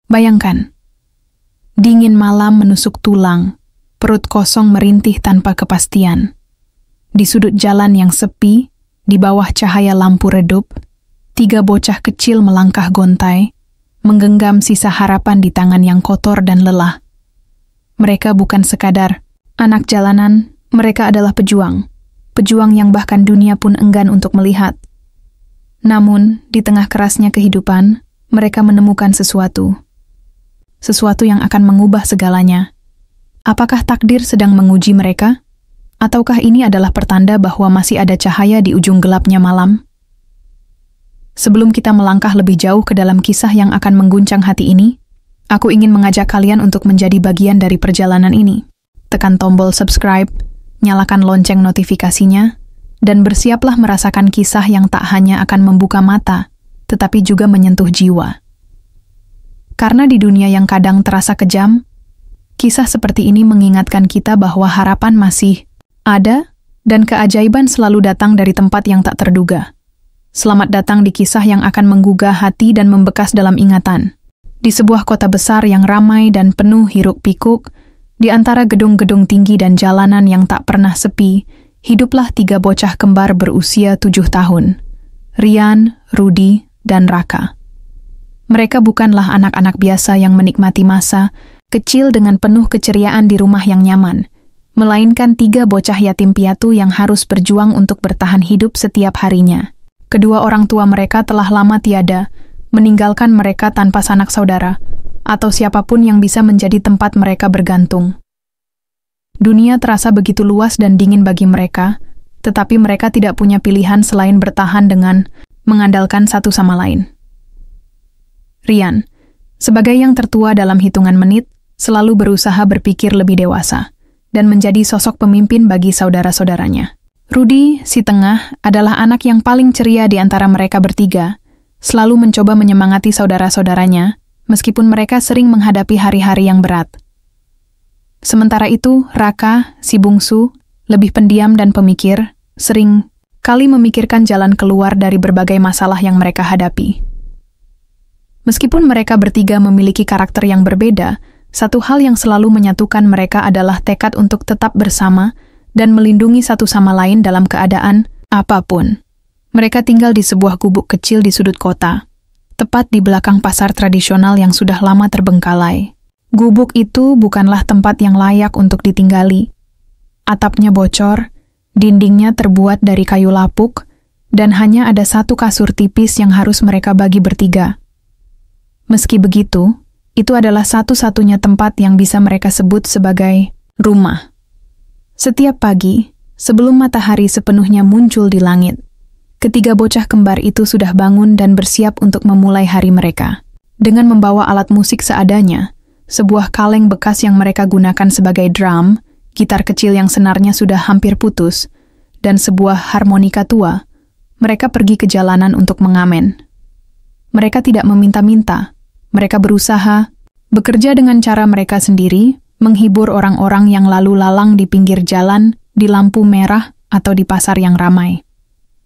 Bayangkan, dingin malam menusuk tulang, perut kosong merintih tanpa kepastian. Di sudut jalan yang sepi, di bawah cahaya lampu redup, 3 bocah kecil melangkah gontai, menggenggam sisa harapan di tangan yang kotor dan lelah. Mereka bukan sekadar anak jalanan, mereka adalah pejuang. Pejuang yang bahkan dunia pun enggan untuk melihat. Namun, di tengah kerasnya kehidupan, mereka menemukan sesuatu. Sesuatu yang akan mengubah segalanya. Apakah takdir sedang menguji mereka? Ataukah ini adalah pertanda bahwa masih ada cahaya di ujung gelapnya malam? Sebelum kita melangkah lebih jauh ke dalam kisah yang akan mengguncang hati ini, aku ingin mengajak kalian untuk menjadi bagian dari perjalanan ini. Tekan tombol subscribe, nyalakan lonceng notifikasinya, dan bersiaplah merasakan kisah yang tak hanya akan membuka mata, tetapi juga menyentuh jiwa. Karena di dunia yang kadang terasa kejam, kisah seperti ini mengingatkan kita bahwa harapan masih ada, dan keajaiban selalu datang dari tempat yang tak terduga. Selamat datang di kisah yang akan menggugah hati dan membekas dalam ingatan. Di sebuah kota besar yang ramai dan penuh hiruk-pikuk, di antara gedung-gedung tinggi dan jalanan yang tak pernah sepi, hiduplah 3 bocah kembar berusia 7 tahun. Rian, Rudy, dan Raka. Mereka bukanlah anak-anak biasa yang menikmati masa kecil dengan penuh keceriaan di rumah yang nyaman, melainkan 3 bocah yatim piatu yang harus berjuang untuk bertahan hidup setiap harinya. Kedua orang tua mereka telah lama tiada, meninggalkan mereka tanpa sanak saudara, atau siapapun yang bisa menjadi tempat mereka bergantung. Dunia terasa begitu luas dan dingin bagi mereka, tetapi mereka tidak punya pilihan selain bertahan dengan mengandalkan satu sama lain. Rian, sebagai yang tertua dalam hitungan menit, selalu berusaha berpikir lebih dewasa dan menjadi sosok pemimpin bagi saudara-saudaranya. Rudy, si tengah, adalah anak yang paling ceria di antara mereka bertiga, selalu mencoba menyemangati saudara-saudaranya, meskipun mereka sering menghadapi hari-hari yang berat. Sementara itu, Raka, si bungsu, lebih pendiam dan pemikir, sering kali memikirkan jalan keluar dari berbagai masalah yang mereka hadapi. Meskipun mereka bertiga memiliki karakter yang berbeda, satu hal yang selalu menyatukan mereka adalah tekad untuk tetap bersama dan melindungi satu sama lain dalam keadaan apapun. Mereka tinggal di sebuah gubuk kecil di sudut kota, tepat di belakang pasar tradisional yang sudah lama terbengkalai. Gubuk itu bukanlah tempat yang layak untuk ditinggali. Atapnya bocor, dindingnya terbuat dari kayu lapuk, dan hanya ada 1 kasur tipis yang harus mereka bagi bertiga. Meski begitu, itu adalah satu-satunya tempat yang bisa mereka sebut sebagai rumah. Setiap pagi, sebelum matahari sepenuhnya muncul di langit, ketiga bocah kembar itu sudah bangun dan bersiap untuk memulai hari mereka. Dengan membawa alat musik seadanya, sebuah kaleng bekas yang mereka gunakan sebagai drum, gitar kecil yang senarnya sudah hampir putus, dan sebuah harmonika tua, mereka pergi ke jalanan untuk mengamen. Mereka tidak meminta-minta. Mereka berusaha, bekerja dengan cara mereka sendiri, menghibur orang-orang yang lalu lalang di pinggir jalan, di lampu merah, atau di pasar yang ramai.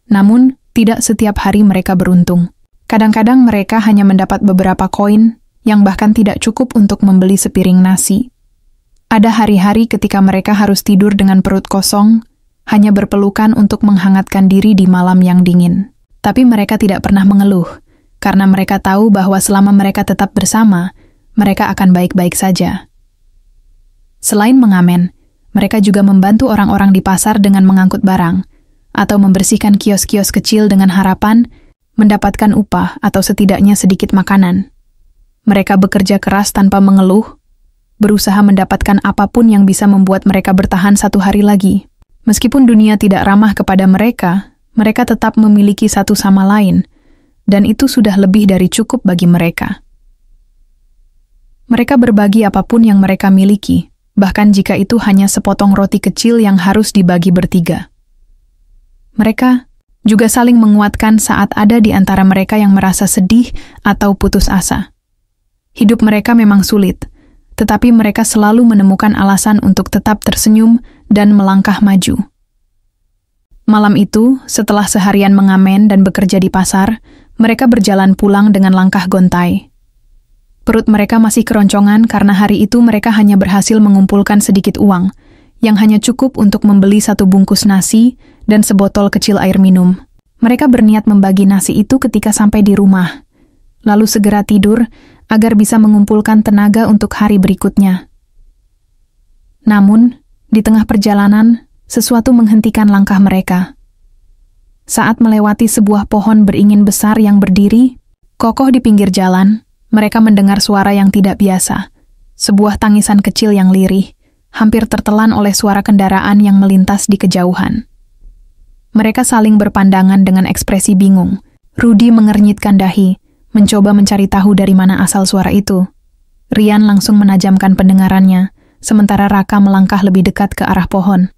Namun, tidak setiap hari mereka beruntung. Kadang-kadang mereka hanya mendapat beberapa koin, yang bahkan tidak cukup untuk membeli sepiring nasi. Ada hari-hari ketika mereka harus tidur dengan perut kosong, hanya berpelukan untuk menghangatkan diri di malam yang dingin. Tapi mereka tidak pernah mengeluh, karena mereka tahu bahwa selama mereka tetap bersama, mereka akan baik-baik saja. Selain mengamen, mereka juga membantu orang-orang di pasar dengan mengangkut barang, atau membersihkan kios-kios kecil dengan harapan mendapatkan upah atau setidaknya sedikit makanan. Mereka bekerja keras tanpa mengeluh, berusaha mendapatkan apapun yang bisa membuat mereka bertahan 1 hari lagi. Meskipun dunia tidak ramah kepada mereka, mereka tetap memiliki satu sama lain, dan itu sudah lebih dari cukup bagi mereka. Mereka berbagi apapun yang mereka miliki, bahkan jika itu hanya sepotong roti kecil yang harus dibagi bertiga. Mereka juga saling menguatkan saat ada di antara mereka yang merasa sedih atau putus asa. Hidup mereka memang sulit, tetapi mereka selalu menemukan alasan untuk tetap tersenyum dan melangkah maju. Malam itu, setelah seharian mengamen dan bekerja di pasar, mereka berjalan pulang dengan langkah gontai. Perut mereka masih keroncongan karena hari itu mereka hanya berhasil mengumpulkan sedikit uang, yang hanya cukup untuk membeli 1 bungkus nasi dan sebotol kecil air minum. Mereka berniat membagi nasi itu ketika sampai di rumah, lalu segera tidur agar bisa mengumpulkan tenaga untuk hari berikutnya. Namun, di tengah perjalanan, sesuatu menghentikan langkah mereka. Saat melewati sebuah pohon beringin besar yang berdiri kokoh di pinggir jalan, mereka mendengar suara yang tidak biasa. Sebuah tangisan kecil yang lirih, hampir tertelan oleh suara kendaraan yang melintas di kejauhan. Mereka saling berpandangan dengan ekspresi bingung. Rudy mengernyitkan dahi, mencoba mencari tahu dari mana asal suara itu. Rian langsung menajamkan pendengarannya, sementara Raka melangkah lebih dekat ke arah pohon.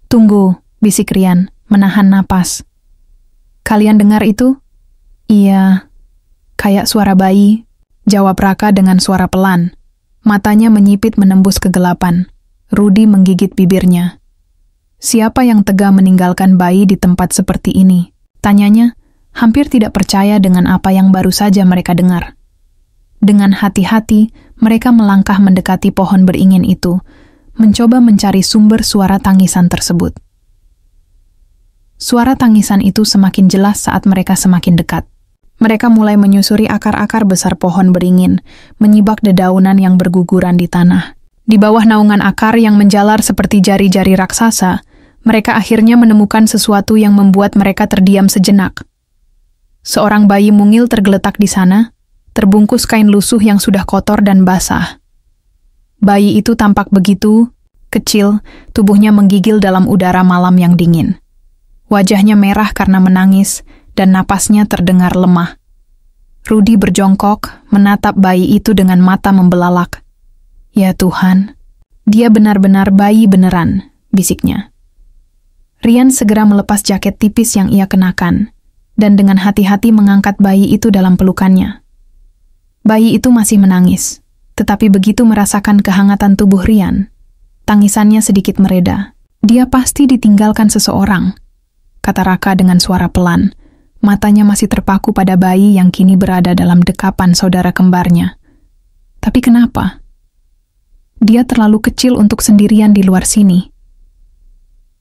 "Tunggu," bisik Rian, menahan napas. "Kalian dengar itu?" "Iya, kayak suara bayi," jawab Raka dengan suara pelan. Matanya menyipit menembus kegelapan. Rudy menggigit bibirnya. "Siapa yang tega meninggalkan bayi di tempat seperti ini?" tanyanya, hampir tidak percaya dengan apa yang baru saja mereka dengar. Dengan hati-hati, mereka melangkah mendekati pohon beringin itu, mencoba mencari sumber suara tangisan tersebut. Suara tangisan itu semakin jelas saat mereka semakin dekat. Mereka mulai menyusuri akar-akar besar pohon beringin, menyibak dedaunan yang berguguran di tanah. Di bawah naungan akar yang menjalar seperti jari-jari raksasa, mereka akhirnya menemukan sesuatu yang membuat mereka terdiam sejenak. Seorang bayi mungil tergeletak di sana, terbungkus kain lusuh yang sudah kotor dan basah. Bayi itu tampak begitu kecil, tubuhnya menggigil dalam udara malam yang dingin. Wajahnya merah karena menangis, dan napasnya terdengar lemah. Rudy berjongkok, menatap bayi itu dengan mata membelalak. "Ya Tuhan, dia benar-benar bayi beneran," bisiknya. Rian segera melepas jaket tipis yang ia kenakan, dan dengan hati-hati mengangkat bayi itu dalam pelukannya. Bayi itu masih menangis, tetapi begitu merasakan kehangatan tubuh Rian, tangisannya sedikit mereda. "Dia pasti ditinggalkan seseorang," kata Raka dengan suara pelan. Matanya masih terpaku pada bayi yang kini berada dalam dekapan saudara kembarnya. Tapi kenapa? Dia terlalu kecil untuk sendirian di luar sini.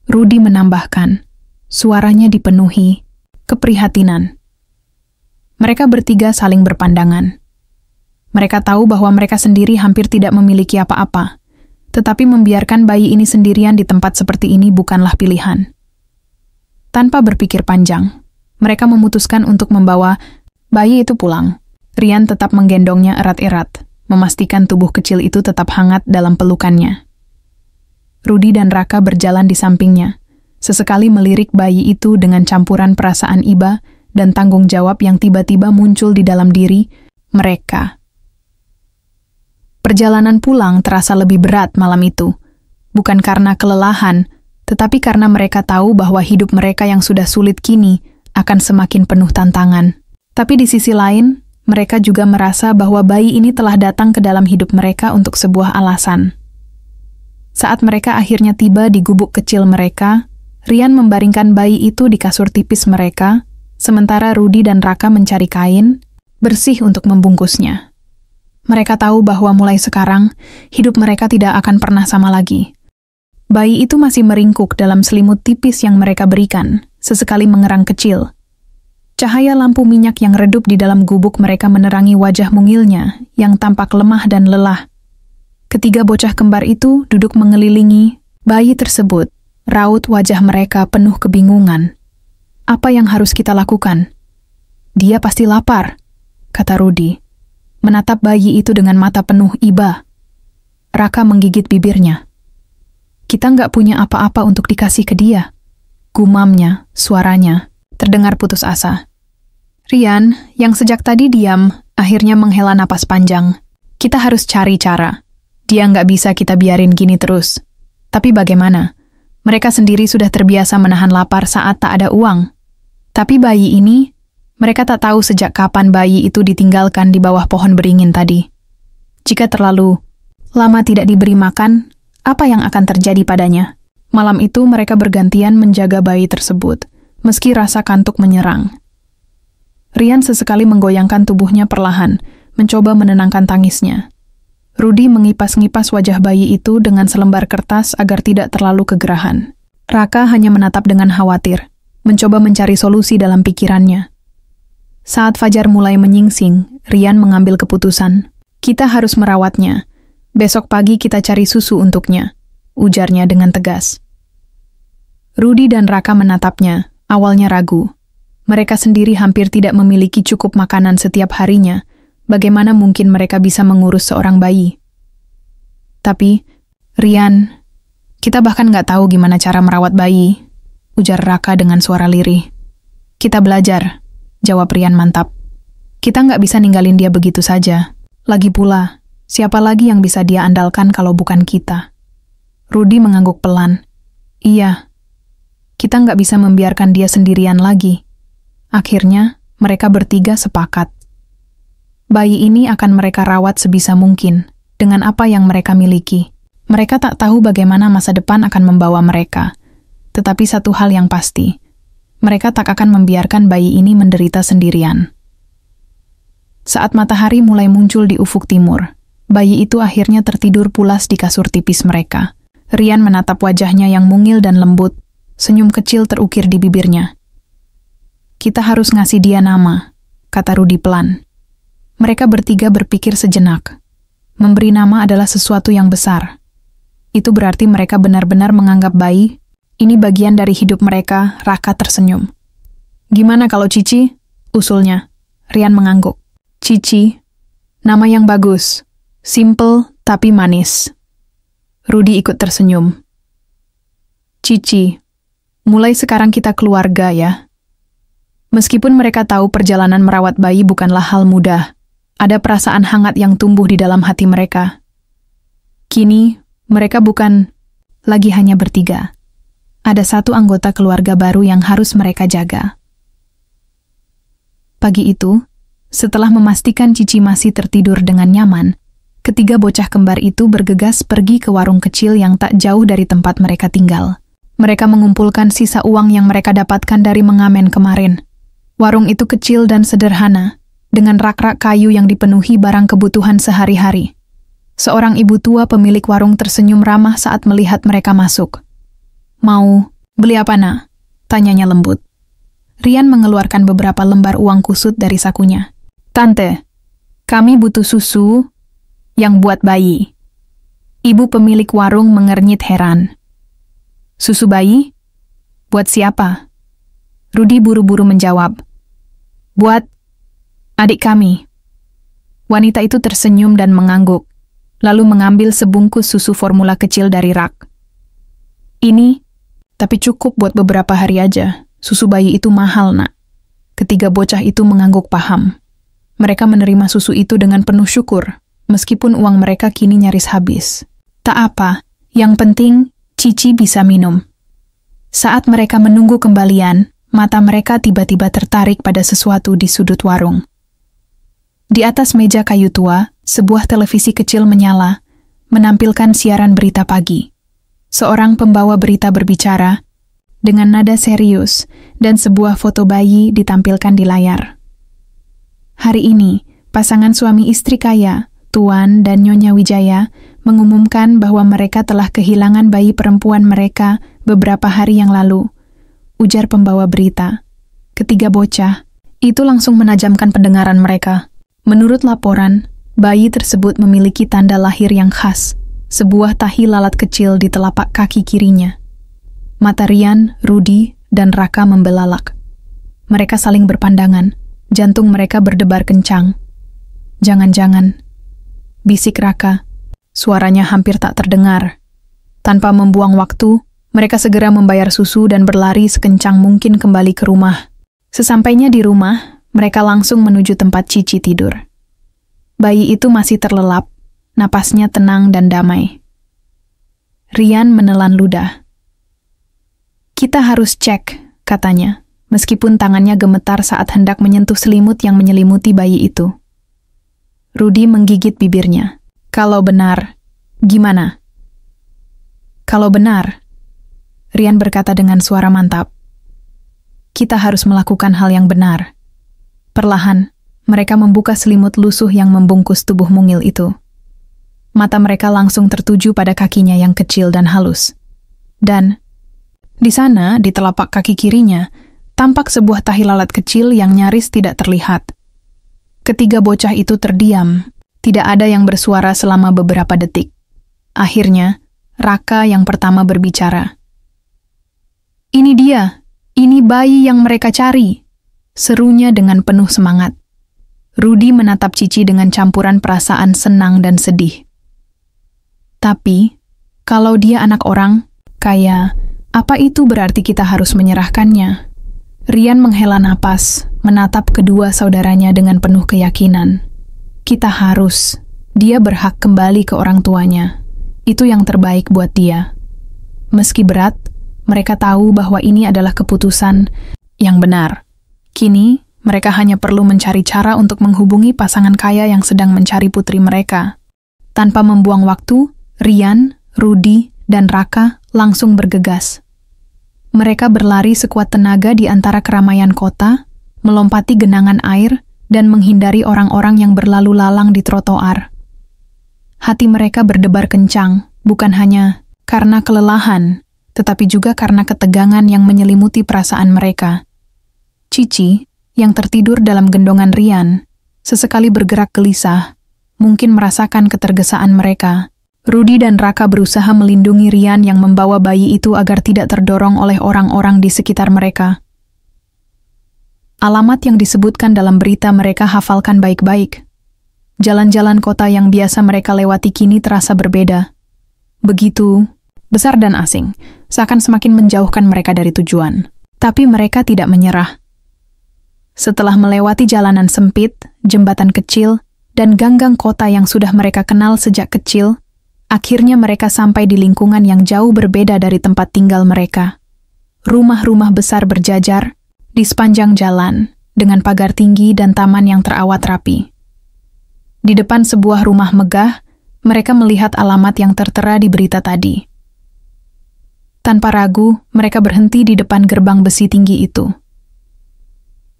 Rudy menambahkan, suaranya dipenuhi keprihatinan. Mereka bertiga saling berpandangan. Mereka tahu bahwa mereka sendiri hampir tidak memiliki apa-apa, tetapi membiarkan bayi ini sendirian di tempat seperti ini bukanlah pilihan. Tanpa berpikir panjang, mereka memutuskan untuk membawa bayi itu pulang. Rian tetap menggendongnya erat-erat, memastikan tubuh kecil itu tetap hangat dalam pelukannya. Rudy dan Raka berjalan di sampingnya, sesekali melirik bayi itu dengan campuran perasaan iba dan tanggung jawab yang tiba-tiba muncul di dalam diri mereka. Perjalanan pulang terasa lebih berat malam itu, bukan karena kelelahan, tetapi karena mereka tahu bahwa hidup mereka yang sudah sulit kini akan semakin penuh tantangan. Tapi di sisi lain, mereka juga merasa bahwa bayi ini telah datang ke dalam hidup mereka untuk sebuah alasan. Saat mereka akhirnya tiba di gubuk kecil mereka, Rian membaringkan bayi itu di kasur tipis mereka, sementara Rudy dan Raka mencari kain bersih untuk membungkusnya. Mereka tahu bahwa mulai sekarang, hidup mereka tidak akan pernah sama lagi. Bayi itu masih meringkuk dalam selimut tipis yang mereka berikan, sesekali mengerang kecil. Cahaya lampu minyak yang redup di dalam gubuk mereka menerangi wajah mungilnya yang tampak lemah dan lelah. Ketiga bocah kembar itu duduk mengelilingi bayi tersebut. Raut wajah mereka penuh kebingungan. "Apa yang harus kita lakukan?" "Dia pasti lapar," kata Rudy, menatap bayi itu dengan mata penuh iba. Raka menggigit bibirnya. "Kita nggak punya apa-apa untuk dikasih ke dia," gumamnya, suaranya terdengar putus asa. Rian, yang sejak tadi diam, akhirnya menghela napas panjang. "Kita harus cari cara. Dia nggak bisa kita biarin gini terus. Tapi bagaimana? Mereka sendiri sudah terbiasa menahan lapar saat tak ada uang. Tapi bayi ini, mereka tak tahu sejak kapan bayi itu ditinggalkan di bawah pohon beringin tadi. Jika terlalu lama tidak diberi makan, apa yang akan terjadi padanya?" Malam itu mereka bergantian menjaga bayi tersebut, meski rasa kantuk menyerang. Rian sesekali menggoyangkan tubuhnya perlahan, mencoba menenangkan tangisnya. Rudy mengipas-ngipas wajah bayi itu dengan selembar kertas agar tidak terlalu kegerahan. Raka hanya menatap dengan khawatir, mencoba mencari solusi dalam pikirannya. Saat fajar mulai menyingsing, Rian mengambil keputusan. Kita harus merawatnya. Besok pagi kita cari susu untuknya, ujarnya dengan tegas. Rudy dan Raka menatapnya, awalnya ragu. Mereka sendiri hampir tidak memiliki cukup makanan setiap harinya. Bagaimana mungkin mereka bisa mengurus seorang bayi? Tapi, Rian, kita bahkan nggak tahu gimana cara merawat bayi, ujar Raka dengan suara lirih. Kita belajar, jawab Rian mantap. Kita nggak bisa ninggalin dia begitu saja. Lagi pula, siapa lagi yang bisa dia andalkan kalau bukan kita? Rudy mengangguk pelan. Iya, kita nggak bisa membiarkan dia sendirian lagi. Akhirnya, mereka bertiga sepakat. Bayi ini akan mereka rawat sebisa mungkin, dengan apa yang mereka miliki. Mereka tak tahu bagaimana masa depan akan membawa mereka. Tetapi satu hal yang pasti, mereka tak akan membiarkan bayi ini menderita sendirian. Saat matahari mulai muncul di ufuk timur, bayi itu akhirnya tertidur pulas di kasur tipis mereka. Rian menatap wajahnya yang mungil dan lembut, senyum kecil terukir di bibirnya. Kita harus ngasih dia nama, kata Rudy pelan. Mereka bertiga berpikir sejenak. Memberi nama adalah sesuatu yang besar. Itu berarti mereka benar-benar menganggap bayi ini bagian dari hidup mereka. Raka tersenyum. Gimana kalau Cici? Usulnya. Rian mengangguk. Cici, nama yang bagus. Simple tapi manis. Rudy ikut tersenyum. Cici, mulai sekarang kita keluarga ya. Meskipun mereka tahu perjalanan merawat bayi bukanlah hal mudah, ada perasaan hangat yang tumbuh di dalam hati mereka. Kini, mereka bukan lagi hanya bertiga. Ada satu anggota keluarga baru yang harus mereka jaga. Pagi itu, setelah memastikan Cici masih tertidur dengan nyaman, ketiga bocah kembar itu bergegas pergi ke warung kecil yang tak jauh dari tempat mereka tinggal. Mereka mengumpulkan sisa uang yang mereka dapatkan dari mengamen kemarin. Warung itu kecil dan sederhana, dengan rak-rak kayu yang dipenuhi barang kebutuhan sehari-hari. Seorang ibu tua pemilik warung tersenyum ramah saat melihat mereka masuk. Mau beli apa, nak? Tanyanya lembut. Rian mengeluarkan beberapa lembar uang kusut dari sakunya. Tante, kami butuh susu yang buat bayi. Ibu pemilik warung mengernyit heran. Susu bayi? Buat siapa? Rudy buru-buru menjawab. Buat adik kami. Wanita itu tersenyum dan mengangguk, lalu mengambil sebungkus susu formula kecil dari rak. Ini, tapi cukup buat beberapa hari aja. Susu bayi itu mahal, nak. Ketiga bocah itu mengangguk paham. Mereka menerima susu itu dengan penuh syukur, meskipun uang mereka kini nyaris habis. Tak apa, yang penting Cici bisa minum. Saat mereka menunggu kembalian, mata mereka tiba-tiba tertarik pada sesuatu di sudut warung. Di atas meja kayu tua, sebuah televisi kecil menyala, menampilkan siaran berita pagi. Seorang pembawa berita berbicara, dengan nada serius, dan sebuah foto bayi ditampilkan di layar. Hari ini, pasangan suami istri kaya, Tuan dan Nyonya Wijaya, mengumumkan bahwa mereka telah kehilangan bayi perempuan mereka beberapa hari yang lalu, ujar pembawa berita. Ketiga bocah, itu langsung menajamkan pendengaran mereka. Menurut laporan, bayi tersebut memiliki tanda lahir yang khas, sebuah tahi lalat kecil di telapak kaki kirinya. Mata Rian, Rudy, dan Raka membelalak. Mereka saling berpandangan, jantung mereka berdebar kencang. Jangan-jangan, bisik Raka, suaranya hampir tak terdengar. Tanpa membuang waktu, mereka segera membayar susu dan berlari sekencang mungkin kembali ke rumah. Sesampainya di rumah, mereka langsung menuju tempat Cici tidur. Bayi itu masih terlelap, napasnya tenang dan damai. Rian menelan ludah. Kita harus cek, katanya, meskipun tangannya gemetar saat hendak menyentuh selimut yang menyelimuti bayi itu. Rudy menggigit bibirnya. Kalau benar, gimana? Kalau benar, Rian berkata dengan suara mantap. Kita harus melakukan hal yang benar. Perlahan, mereka membuka selimut lusuh yang membungkus tubuh mungil itu. Mata mereka langsung tertuju pada kakinya yang kecil dan halus. Dan di sana, di telapak kaki kirinya, tampak sebuah tahi lalat kecil yang nyaris tidak terlihat. Ketiga bocah itu terdiam, tidak ada yang bersuara selama beberapa detik. Akhirnya, Raka yang pertama berbicara. "Ini dia, ini bayi yang mereka cari," serunya dengan penuh semangat. Rudy menatap Cici dengan campuran perasaan senang dan sedih. Tapi, kalau dia anak orang, kayak, apa itu berarti kita harus menyerahkannya? Rian menghela napas, menatap kedua saudaranya dengan penuh keyakinan. Dia berhak kembali ke orang tuanya. Itu yang terbaik buat dia. Meski berat, mereka tahu bahwa ini adalah keputusan yang benar. Kini, mereka hanya perlu mencari cara untuk menghubungi pasangan kaya yang sedang mencari putri mereka. Tanpa membuang waktu, Rian, Rudy, dan Raka langsung bergegas. Mereka berlari sekuat tenaga di antara keramaian kota, melompati genangan air, dan menghindari orang-orang yang berlalu lalang di trotoar. Hati mereka berdebar kencang, bukan hanya karena kelelahan, tetapi juga karena ketegangan yang menyelimuti perasaan mereka. Cici, yang tertidur dalam gendongan Rian, sesekali bergerak gelisah, mungkin merasakan ketergesaan mereka. Rudy dan Raka berusaha melindungi Rian yang membawa bayi itu agar tidak terdorong oleh orang-orang di sekitar mereka. Alamat yang disebutkan dalam berita mereka hafalkan baik-baik. Jalan-jalan kota yang biasa mereka lewati kini terasa berbeda. Begitu besar dan asing, seakan semakin menjauhkan mereka dari tujuan. Tapi mereka tidak menyerah. Setelah melewati jalanan sempit, jembatan kecil, dan ganggang kota yang sudah mereka kenal sejak kecil, akhirnya mereka sampai di lingkungan yang jauh berbeda dari tempat tinggal mereka. Rumah-rumah besar berjajar di sepanjang jalan, dengan pagar tinggi dan taman yang terawat rapi. Di depan sebuah rumah megah, mereka melihat alamat yang tertera di berita tadi. Tanpa ragu, mereka berhenti di depan gerbang besi tinggi itu.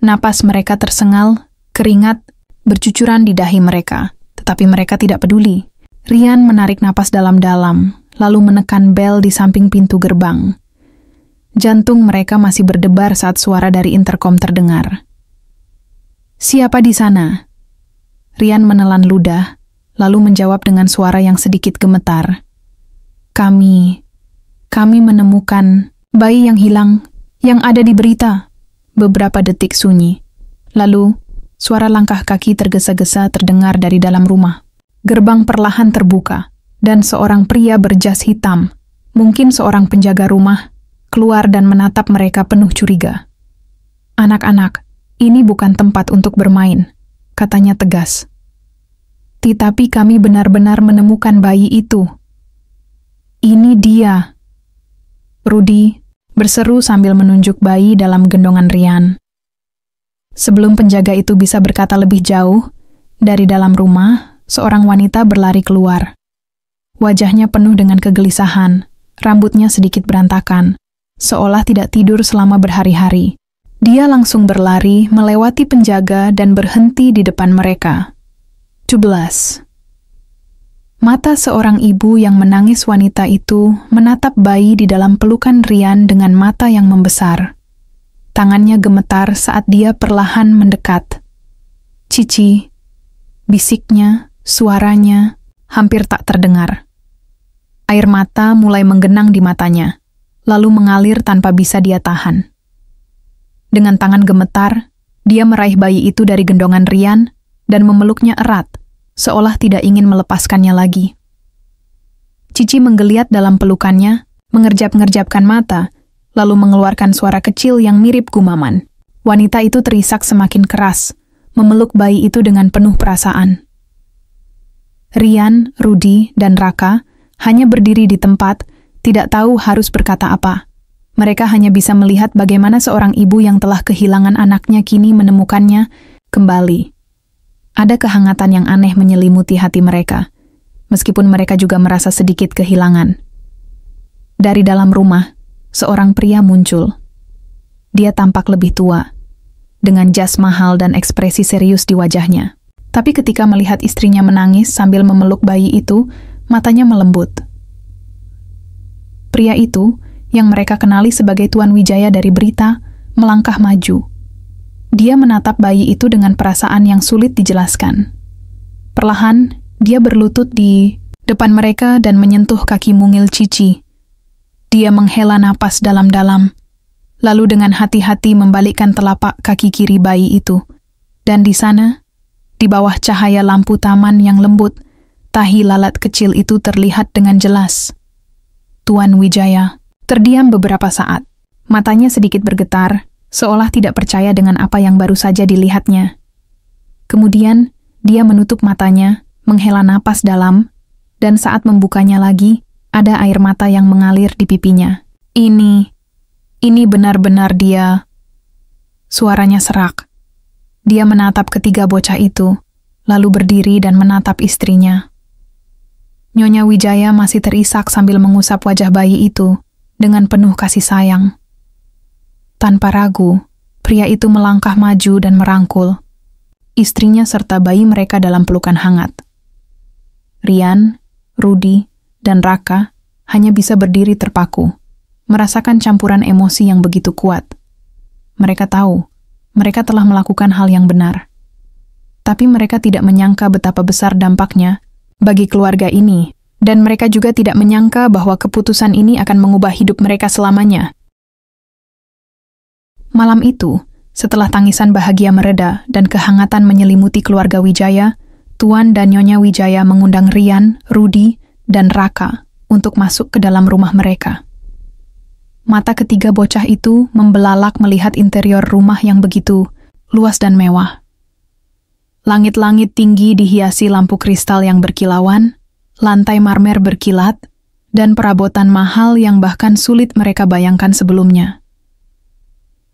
Napas mereka tersengal, keringat bercucuran di dahi mereka, tetapi mereka tidak peduli. Rian menarik napas dalam-dalam, lalu menekan bel di samping pintu gerbang. Jantung mereka masih berdebar saat suara dari interkom terdengar. "Siapa di sana?" Rian menelan ludah, lalu menjawab dengan suara yang sedikit gemetar. Kami menemukan bayi yang hilang, yang ada di berita." Beberapa detik sunyi. Lalu, suara langkah kaki tergesa-gesa terdengar dari dalam rumah. Gerbang perlahan terbuka, dan seorang pria berjas hitam, mungkin seorang penjaga rumah, keluar dan menatap mereka penuh curiga. "Anak-anak, ini bukan tempat untuk bermain," katanya tegas. "Tetapi kami benar-benar menemukan bayi itu. Ini dia." Rudy berseru sambil menunjuk bayi dalam gendongan Rian. Sebelum penjaga itu bisa berkata lebih jauh, dari dalam rumah, seorang wanita berlari keluar. Wajahnya penuh dengan kegelisahan, rambutnya sedikit berantakan, seolah tidak tidur selama berhari-hari. Dia langsung berlari melewati penjaga dan berhenti di depan mereka. 17. Mata seorang ibu yang menangis wanita itu menatap bayi di dalam pelukan Rian dengan mata yang membesar. Tangannya gemetar saat dia perlahan mendekat. "Cici," bisiknya, suaranya hampir tak terdengar. Air mata mulai menggenang di matanya, lalu mengalir tanpa bisa dia tahan. Dengan tangan gemetar, dia meraih bayi itu dari gendongan Rian dan memeluknya erat, seolah tidak ingin melepaskannya lagi. Cici menggeliat dalam pelukannya, mengerjap-ngerjapkan mata, lalu mengeluarkan suara kecil yang mirip gumaman. Wanita itu terisak semakin keras, memeluk bayi itu dengan penuh perasaan. Rian, Rudy, dan Raka hanya berdiri di tempat, tidak tahu harus berkata apa. Mereka hanya bisa melihat bagaimana seorang ibu yang telah kehilangan anaknya kini menemukannya kembali. Ada kehangatan yang aneh menyelimuti hati mereka, meskipun mereka juga merasa sedikit kehilangan. Dari dalam rumah, seorang pria muncul. Dia tampak lebih tua. dengan jas mahal dan ekspresi serius di wajahnya. Tapi ketika melihat istrinya menangis sambil memeluk bayi itu, matanya melembut. Pria itu, yang mereka kenali sebagai Tuan Wijaya dari berita, melangkah maju. Dia menatap bayi itu dengan perasaan yang sulit dijelaskan. Perlahan, dia berlutut di depan mereka dan menyentuh kaki mungil Cici. Dia menghela napas dalam-dalam, lalu dengan hati-hati membalikkan telapak kaki kiri bayi itu. Dan di sana, di bawah cahaya lampu taman yang lembut, tahi lalat kecil itu terlihat dengan jelas. Tuan Wijaya terdiam beberapa saat. Matanya sedikit bergetar, seolah tidak percaya dengan apa yang baru saja dilihatnya. Kemudian, dia menutup matanya, menghela napas dalam, dan saat membukanya lagi, ada air mata yang mengalir di pipinya. Ini benar-benar dia. Suaranya serak. Dia menatap ketiga bocah itu, lalu berdiri dan menatap istrinya. Nyonya Wijaya masih terisak sambil mengusap wajah bayi itu dengan penuh kasih sayang. Tanpa ragu, pria itu melangkah maju dan merangkul istrinya serta bayi mereka dalam pelukan hangat. Rian, Rudi, dan Raka hanya bisa berdiri terpaku, merasakan campuran emosi yang begitu kuat. Mereka tahu, mereka telah melakukan hal yang benar. Tapi mereka tidak menyangka betapa besar dampaknya bagi keluarga ini, dan mereka juga tidak menyangka bahwa keputusan ini akan mengubah hidup mereka selamanya. Malam itu, setelah tangisan bahagia mereda dan kehangatan menyelimuti keluarga Wijaya, Tuan dan Nyonya Wijaya mengundang Rian, Rudi, dan Raka untuk masuk ke dalam rumah mereka. Mata ketiga bocah itu membelalak melihat interior rumah yang begitu luas dan mewah. Langit-langit tinggi dihiasi lampu kristal yang berkilauan, lantai marmer berkilat, dan perabotan mahal yang bahkan sulit mereka bayangkan sebelumnya.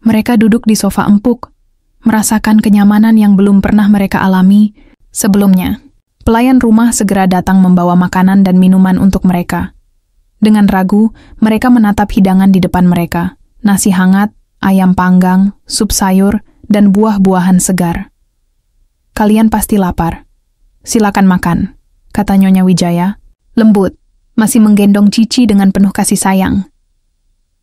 Mereka duduk di sofa empuk, merasakan kenyamanan yang belum pernah mereka alami sebelumnya. Pelayan rumah segera datang membawa makanan dan minuman untuk mereka. Dengan ragu, mereka menatap hidangan di depan mereka. Nasi hangat, ayam panggang, sup sayur, dan buah-buahan segar. Kalian pasti lapar. Silakan makan, kata Nyonya Wijaya, lembut, masih menggendong Cici dengan penuh kasih sayang.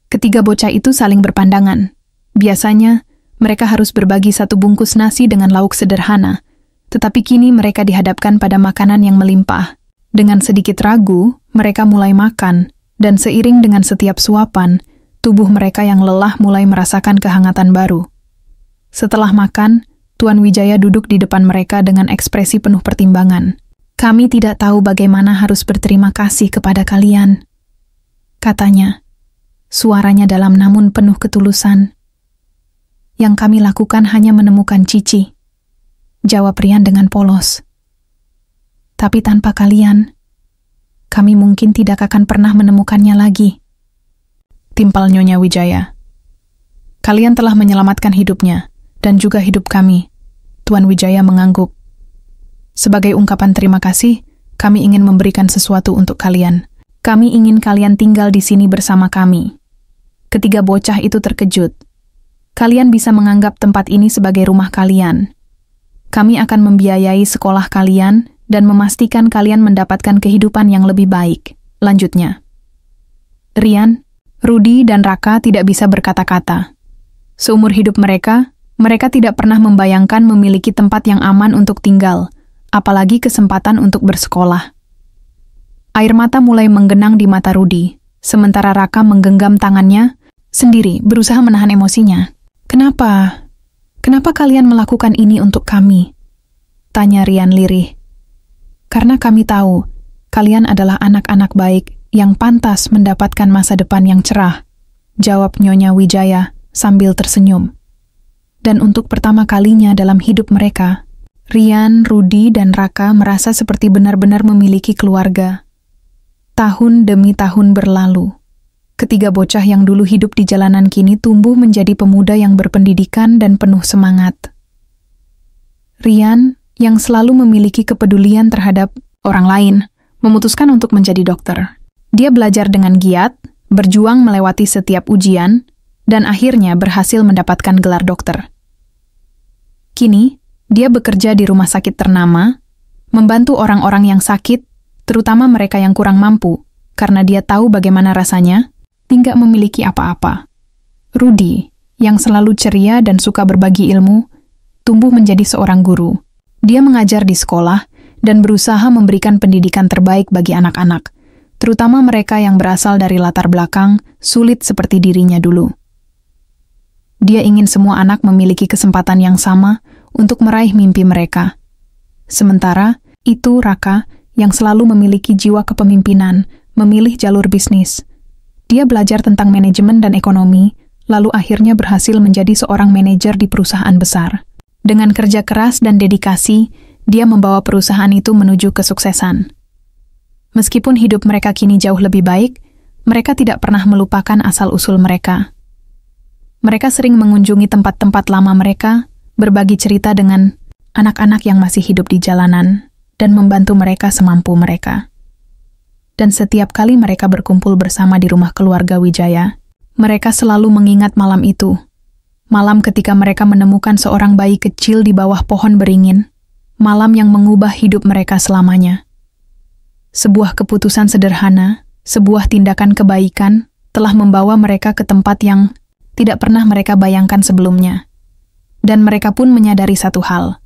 Ketiga bocah itu saling berpandangan. Biasanya, mereka harus berbagi satu bungkus nasi dengan lauk sederhana, tetapi kini mereka dihadapkan pada makanan yang melimpah. Dengan sedikit ragu, mereka mulai makan, dan seiring dengan setiap suapan, tubuh mereka yang lelah mulai merasakan kehangatan baru. Setelah makan, Tuan Wijaya duduk di depan mereka dengan ekspresi penuh pertimbangan. Kami tidak tahu bagaimana harus berterima kasih kepada kalian, katanya. Suaranya dalam namun penuh ketulusan. Yang kami lakukan hanya menemukan Cici, jawab Rian dengan polos. Tapi tanpa kalian, kami mungkin tidak akan pernah menemukannya lagi, timpal Nyonya Wijaya. Kalian telah menyelamatkan hidupnya, dan juga hidup kami, Tuan Wijaya mengangguk. Sebagai ungkapan terima kasih, kami ingin memberikan sesuatu untuk kalian. Kami ingin kalian tinggal di sini bersama kami. Ketiga bocah itu terkejut. Kalian bisa menganggap tempat ini sebagai rumah kalian. Kami akan membiayai sekolah kalian dan memastikan kalian mendapatkan kehidupan yang lebih baik, lanjutnya. Rian, Rudi, dan Raka tidak bisa berkata-kata. Seumur hidup mereka tidak pernah membayangkan memiliki tempat yang aman untuk tinggal, apalagi kesempatan untuk bersekolah. Air mata mulai menggenang di mata Rudi, sementara Raka menggenggam tangannya sendiri, berusaha menahan emosinya. Kenapa kalian melakukan ini untuk kami? Tanya Rian lirih. Karena kami tahu, kalian adalah anak-anak baik yang pantas mendapatkan masa depan yang cerah, jawab Nyonya Wijaya sambil tersenyum. Dan untuk pertama kalinya dalam hidup mereka, Rian, Rudi, dan Raka merasa seperti benar-benar memiliki keluarga. Tahun demi tahun berlalu. Ketiga bocah yang dulu hidup di jalanan kini tumbuh menjadi pemuda yang berpendidikan dan penuh semangat. Rian, yang selalu memiliki kepedulian terhadap orang lain, memutuskan untuk menjadi dokter. Dia belajar dengan giat, berjuang melewati setiap ujian, dan akhirnya berhasil mendapatkan gelar dokter. Kini, dia bekerja di rumah sakit ternama, membantu orang-orang yang sakit, terutama mereka yang kurang mampu, karena dia tahu bagaimana rasanya tidak memiliki apa-apa. Rudy, yang selalu ceria dan suka berbagi ilmu, tumbuh menjadi seorang guru. Dia mengajar di sekolah dan berusaha memberikan pendidikan terbaik bagi anak-anak, terutama mereka yang berasal dari latar belakang sulit seperti dirinya dulu. Dia ingin semua anak memiliki kesempatan yang sama untuk meraih mimpi mereka. Sementara itu Raka, yang selalu memiliki jiwa kepemimpinan, memilih jalur bisnis. Dia belajar tentang manajemen dan ekonomi, lalu akhirnya berhasil menjadi seorang manajer di perusahaan besar. Dengan kerja keras dan dedikasi, dia membawa perusahaan itu menuju kesuksesan. Meskipun hidup mereka kini jauh lebih baik, mereka tidak pernah melupakan asal-usul mereka. Mereka sering mengunjungi tempat-tempat lama mereka, berbagi cerita dengan anak-anak yang masih hidup di jalanan, dan membantu mereka semampu mereka. Dan setiap kali mereka berkumpul bersama di rumah keluarga Wijaya, mereka selalu mengingat malam itu. Malam ketika mereka menemukan seorang bayi kecil di bawah pohon beringin, malam yang mengubah hidup mereka selamanya. Sebuah keputusan sederhana, sebuah tindakan kebaikan, telah membawa mereka ke tempat yang tidak pernah mereka bayangkan sebelumnya. Dan mereka pun menyadari satu hal.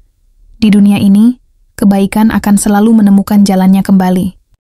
Di dunia ini, kebaikan akan selalu menemukan jalannya kembali.